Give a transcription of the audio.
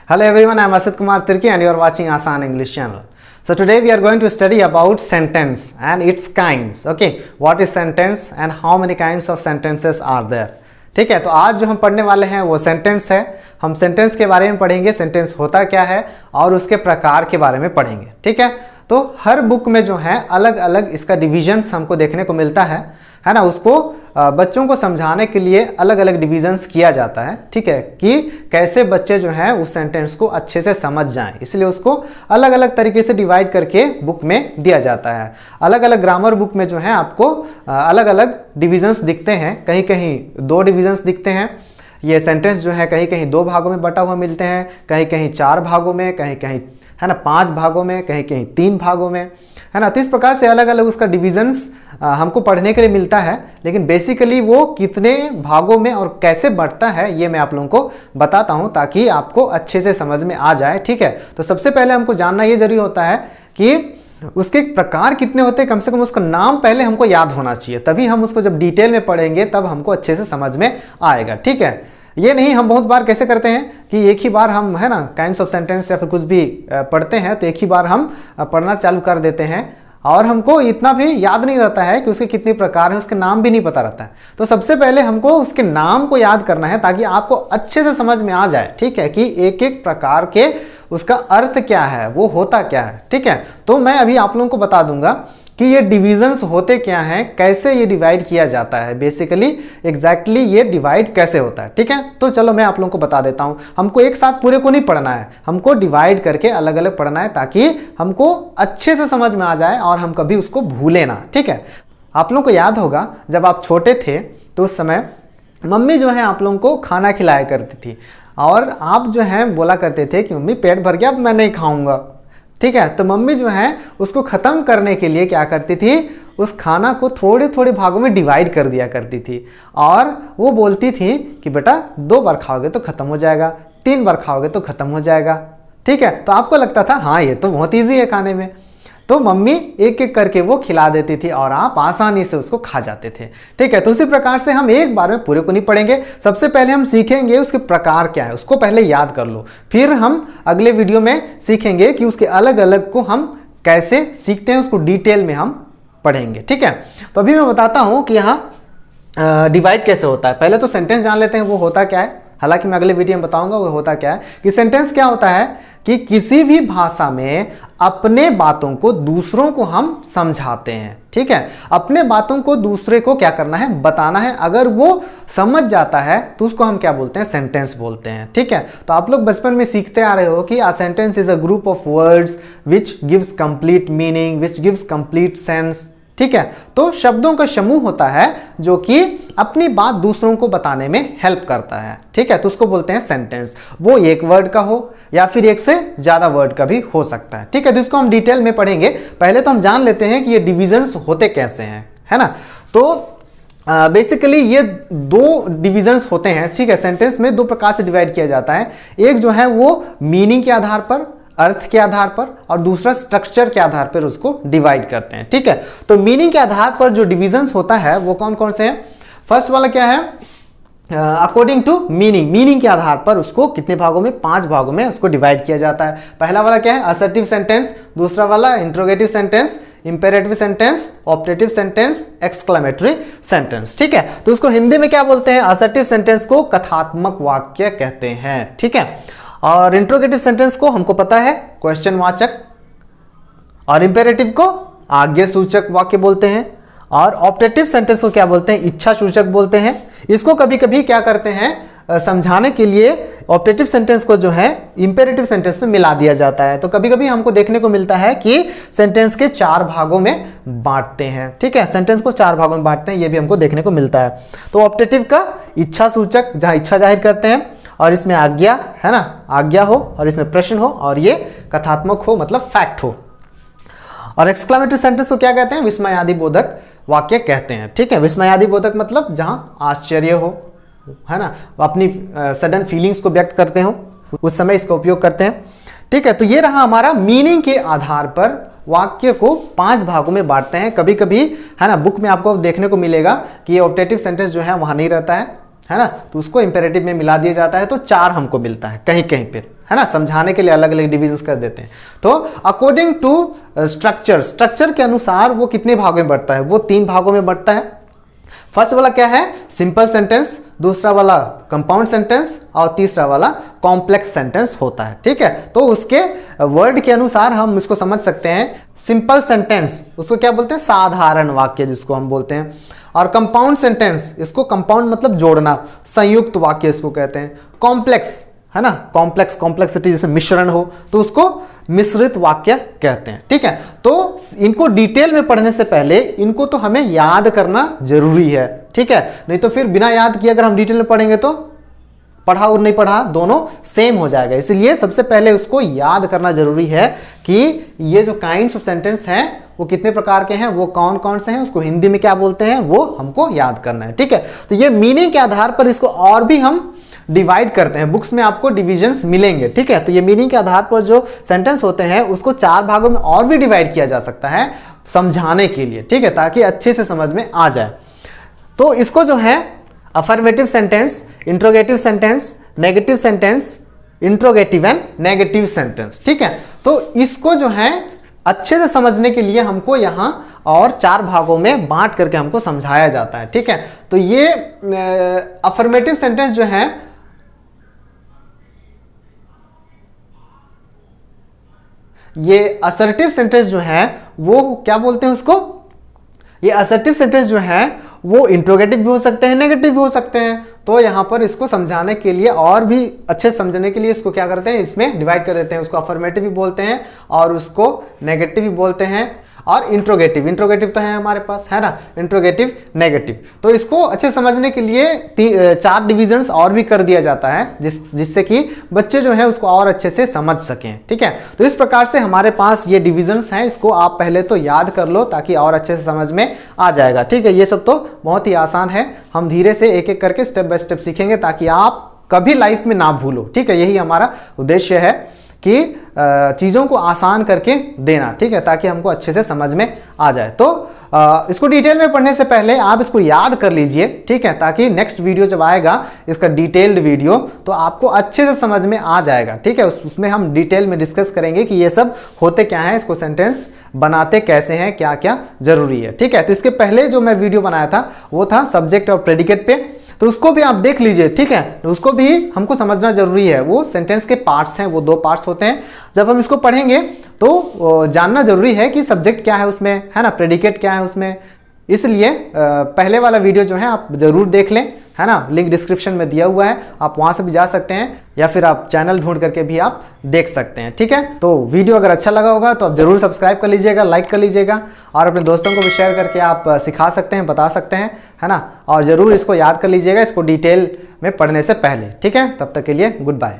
Hello everyone, I am Asit Kumar Tirki and you are watching Asan English channel. So today we are going to study about sentence and its kinds. Okay, what is sentence and how many kinds of sentences are there. ठीक है, तो आज जो हम पढ़ने वाले हैं वो सेंटेंस है. हम सेंटेंस के बारे में पढ़ेंगे, सेंटेंस होता क्या है और उसके प्रकार के बारे में पढ़ेंगे. ठीक है, तो हर बुक में जो है अलग अलग इसका डिविजन्स हमको देखने को मिलता है ना. उसको बच्चों को समझाने के लिए अलग अलग डिविजन्स किया जाता है. ठीक है, कि कैसे बच्चे जो हैं उस सेंटेंस को अच्छे से समझ जाएं, इसलिए उसको अलग अलग तरीके से डिवाइड करके बुक में दिया जाता है. अलग अलग ग्रामर बुक में जो है आपको अलग अलग डिविजन्स दिखते हैं. कहीं कहीं 2 डिविजन्स दिखते हैं. ये सेंटेंस जो है कहीं कहीं 2 भागों में बटा हुआ मिलते हैं, कहीं कहीं 4 भागों में, कहीं कहीं है ना 5 भागों में, कहीं कहीं 3 भागों में, है ना. तो इस प्रकार से अलग अलग उसका डिविजन्स हमको पढ़ने के लिए मिलता है. लेकिन बेसिकली वो कितने भागों में और कैसे बढ़ता है ये मैं आप लोगों को बताता हूं ताकि आपको अच्छे से समझ में आ जाए. ठीक है, तो सबसे पहले हमको जानना ये जरूरी होता है कि उसके प्रकार कितने होते हैं. कम से कम उसका नाम पहले हमको याद होना चाहिए, तभी हम उसको जब डिटेल में पढ़ेंगे तब हमको अच्छे से समझ में आएगा. ठीक है, ये नहीं हम बहुत बार कैसे करते हैं कि एक ही बार हम है ना काइंड्स ऑफ सेंटेंस या फिर कुछ भी पढ़ते हैं तो एक ही बार हम पढ़ना चालू कर देते हैं और हमको इतना भी याद नहीं रहता है कि उसके कितने प्रकार हैं, उसके नाम भी नहीं पता रहता है. तो सबसे पहले हमको उसके नाम को याद करना है ताकि आपको अच्छे से समझ में आ जाए. ठीक है, कि एक एक प्रकार के उसका अर्थ क्या है, वो होता क्या है. ठीक है, तो मैं अभी आप लोगों को बता दूंगा कि ये डिविजन्स होते क्या हैं, कैसे ये डिवाइड किया जाता है, बेसिकली एग्जैक्टली ये डिवाइड कैसे होता है. ठीक है, तो चलो मैं आप लोगों को बता देता हूं. हमको एक साथ पूरे को नहीं पढ़ना है, हमको डिवाइड करके अलग अलग पढ़ना है ताकि हमको अच्छे से समझ में आ जाए और हम कभी उसको भूले ना. ठीक है, आप लोगों को याद होगा जब आप छोटे थे तो उस समय मम्मी जो है आप लोगों को खाना खिलाया करती थी और आप जो है बोला करते थे कि मम्मी पेट भर गया अब मैं नहीं खाऊंगा. ठीक है, तो मम्मी जो है उसको खत्म करने के लिए क्या करती थी, उस खाना को थोड़े थोड़े भागों में डिवाइड कर दिया करती थी और वो बोलती थी कि बेटा 2 बार खाओगे तो खत्म हो जाएगा, 3 बार खाओगे तो खत्म हो जाएगा. ठीक है, तो आपको लगता था हाँ ये तो बहुत ईजी है खाने में, तो मम्मी एक एक करके वो खिला देती थी और आप आसानी से उसको खा जाते थे. ठीक है, तो उसी प्रकार से हम एक बार में पूरे को नहीं पढ़ेंगे. सबसे पहले हम सीखेंगे उसके प्रकार क्या है, उसको पहले याद कर लो, फिर हम अगले वीडियो में सीखेंगे कि उसके अलग अलग को हम कैसे सीखते हैं, उसको डिटेल में हम पढ़ेंगे. ठीक है, तो अभी मैं बताता हूं कि यहाँ डिवाइड कैसे होता है. पहले तो सेंटेंस जान लेते हैं वो होता क्या है, हालांकि मैं अगले वीडियो में बताऊंगा वो होता क्या है. कि सेंटेंस क्या होता है कि किसी भी भाषा में अपने बातों को दूसरों को हम समझाते हैं. ठीक है, अपने बातों को दूसरे को क्या करना है, बताना है. अगर वो समझ जाता है तो उसको हम क्या बोलते हैं, सेंटेंस बोलते हैं. ठीक है, तो आप लोग बचपन में सीखते आ रहे हो कि a sentence is a group of words which gives complete meaning, which gives complete sense. ठीक है, तो शब्दों का समूह होता है जो कि अपनी बात दूसरों को बताने में हेल्प करता है. ठीक है, तो उसको बोलते हैं सेंटेंस. वो एक वर्ड का हो या फिर एक से ज्यादा वर्ड का भी हो सकता है. ठीक है, तो इसको हम डिटेल में पढ़ेंगे. पहले तो हम जान लेते हैं कि ये डिविजन्स होते कैसे हैं, है ना. तो बेसिकली ये 2 डिविजन्स होते हैं. ठीक है, सेंटेंस में 2 प्रकार से डिवाइड किया जाता है. एक जो है वो मीनिंग के आधार पर, अर्थ के आधार पर, और दूसरा स्ट्रक्चर के आधार पर उसको डिवाइड करते हैं. ठीक है, तो मीनिंग के आधार पर जो डिविजन्स होता है वो कौन कौन से हैं. फर्स्ट वाला क्या है, अकॉर्डिंग टू मीनिंग, मीनिंग के आधार पर उसको कितने भागों में, 5 भागों में उसको डिवाइड किया जाता है. पहला वाला क्या है, असर्टिव सेंटेंस. दूसरा वाला interrogative sentence, imperative sentence, optative sentence, exclamatory sentence. ठीक है, तो उसको हिंदी में क्या बोलते हैं, असर्टिव सेंटेंस को कथात्मक वाक्य कहते हैं. ठीक है, और इंट्रोगेटिव सेंटेंस को हमको पता है क्वेश्चन वाचक, और इंपेरेटिव को आज्ञा सूचक वाक्य बोलते हैं, और ऑप्टेटिव सेंटेंस को क्या बोलते हैं, इच्छा सूचक बोलते हैं. इसको कभी कभी क्या करते हैं समझाने के लिए ऑप्टेटिव सेंटेंस को जो है इंपेरेटिव सेंटेंस से मिला दिया जाता है. तो कभी कभी हमको देखने को मिलता है कि सेंटेंस के 4 भागों में बांटते हैं. ठीक है, सेंटेंस को 4 भागों में बांटते हैं, ये भी हमको देखने को मिलता है. तो ऑप्टेटिव का इच्छा सूचक, जहां इच्छा जाहिर करते हैं, और इसमें आज्ञा है ना, आज्ञा हो, और इसमें प्रश्न हो, और ये कथात्मक हो मतलब फैक्ट हो. और एक्सक्लेमेटरी सेंटेंस को क्या कहते हैं, विस्मयादि बोधक वाक्य कहते हैं. ठीक है, विस्मयादि बोधक मतलब जहां आश्चर्य हो, है ना, अपनी सडन फीलिंग्स को व्यक्त करते हो, उस समय इसका उपयोग करते हैं. ठीक है, तो ये रहा हमारा मीनिंग के आधार पर वाक्य को 5 भागों में बांटते हैं. कभी कभी है ना बुक में आपको देखने को मिलेगा कि ये ऑप्टेटिव सेंटेंस जो है वहां नहीं रहता है ना, तो उसको इंपेरेटिव में मिला दिया जाता है, तो 4 हमको मिलता है कहीं कहीं पे, है ना, समझाने के लिए अलग अलग डिविजन्स कर देते हैं। तो अकॉर्डिंग टू स्ट्रक्चर के अनुसार वो कितने भागों में बढ़ता है, वो 3 भागों में बढ़ता है। फर्स्ट वाला क्या है, सिंपल सेंटेंस, दूसरा वाला कंपाउंड सेंटेंस और तीसरा वाला कॉम्प्लेक्स सेंटेंस होता है। ठीक है, तो उसके वर्ड के अनुसार हम इसको समझ सकते हैं। सिंपल सेंटेंस उसको क्या बोलते हैं, साधारण वाक्य जिसको हम बोलते हैं। और कंपाउंड सेंटेंस, इसको कंपाउंड मतलब जोड़ना, संयुक्त वाक्य इसको कहते हैं। कॉम्प्लेक्स है ना, कॉम्प्लेक्सिटी जैसे मिश्रण हो तो उसको मिश्रित वाक्य कहते हैं। ठीक है, तो इनको डिटेल में पढ़ने से पहले इनको तो हमें याद करना जरूरी है। ठीक है, नहीं तो फिर बिना याद किए अगर हम डिटेल में पढ़ेंगे तो पढ़ा और नहीं पढ़ा दोनों सेम हो जाएगा। इसलिए सबसे पहले उसको याद करना जरूरी है कि ये जो काइंड्स ऑफ सेंटेंस हैं वो कितने प्रकार के हैं, वो कौन कौन से हैं, उसको हिंदी में क्या बोलते हैं, वो हमको याद करना है। ठीक है, तो ये मीनिंग के आधार पर इसको और भी हम डिवाइड करते हैं, बुक्स में आपको डिविजन्स मिलेंगे। ठीक है, तो ये मीनिंग के आधार पर जो सेंटेंस होते हैं उसको 4 भागों में और भी डिवाइड किया जा सकता है समझाने के लिए। ठीक है, ताकि अच्छे से समझ में आ जाए। तो इसको जो है affirmative sentence, interrogative sentence, negative sentence, interrogative and negative sentence. ठीक है, तो इसको जो है अच्छे से समझने के लिए हमको यहां और 4 भागों में बांट करके हमको समझाया जाता है। ठीक है, तो ये अफर्मेटिव सेंटेंस जो है ये असर्टिव सेंटेंस जो है वो क्या बोलते हैं उसको, ये असर्टिव सेंटेंस जो है वो इंट्रोगेटिव भी हो सकते हैं, नेगेटिव भी हो सकते हैं। तो यहां पर इसको समझाने के लिए और भी अच्छे समझने के लिए इसको क्या करते हैं, इसमें डिवाइड कर देते हैं। उसको अफर्मेटिव भी बोलते हैं और उसको नेगेटिव भी बोलते हैं और इंट्रोगेटिव तो है हमारे पास, है ना, इंट्रोगेटिव, नेगेटिव। तो इसको अच्छे समझने के लिए 4 डिविजन्स और भी कर दिया जाता है जिससे कि बच्चे जो है उसको और अच्छे से समझ सकें। ठीक है, तो इस प्रकार से हमारे पास ये डिविजन्स हैं, इसको आप पहले तो याद कर लो ताकि और अच्छे से समझ में आ जाएगा। ठीक है, ये सब तो बहुत ही आसान है, हम धीरे से एक एक करके स्टेप बाय स्टेप सीखेंगे ताकि आप कभी लाइफ में ना भूलो। ठीक है, यही हमारा उद्देश्य है कि चीज़ों को आसान करके देना। ठीक है, ताकि हमको अच्छे से समझ में आ जाए। तो इसको डिटेल में पढ़ने से पहले आप इसको याद कर लीजिए। ठीक है, ताकि नेक्स्ट वीडियो जब आएगा इसका डिटेल्ड वीडियो तो आपको अच्छे से समझ में आ जाएगा। ठीक है, उसमें हम डिटेल में डिस्कस करेंगे कि ये सब होते क्या है, इसको सेंटेंस बनाते कैसे हैं, क्या क्या जरूरी है। ठीक है, तो इसके पहले जो मैं वीडियो बनाया था वो था सब्जेक्ट और प्रेडिकेट पे, तो उसको भी आप देख लीजिए। ठीक है, उसको भी हमको समझना जरूरी है। वो सेंटेंस के पार्ट्स हैं, वो 2 पार्ट्स होते हैं। जब हम इसको पढ़ेंगे तो जानना जरूरी है कि सब्जेक्ट क्या है उसमें, है ना, प्रेडिकेट क्या है उसमें। इसलिए पहले वाला वीडियो जो है आप जरूर देख लें, है ना, लिंक डिस्क्रिप्शन में दिया हुआ है, आप वहां से भी जा सकते हैं या फिर आप चैनल ढूंढ करके भी आप देख सकते हैं। ठीक है, तो वीडियो अगर अच्छा लगा होगा तो आप जरूर सब्सक्राइब कर लीजिएगा, लाइक कर लीजिएगा और अपने दोस्तों को भी शेयर करके आप सिखा सकते हैं, बता सकते हैं, है ना, और जरूर इसको याद कर लीजिएगा इसको डिटेल में पढ़ने से पहले। ठीक है, तब तक के लिए गुड बाय।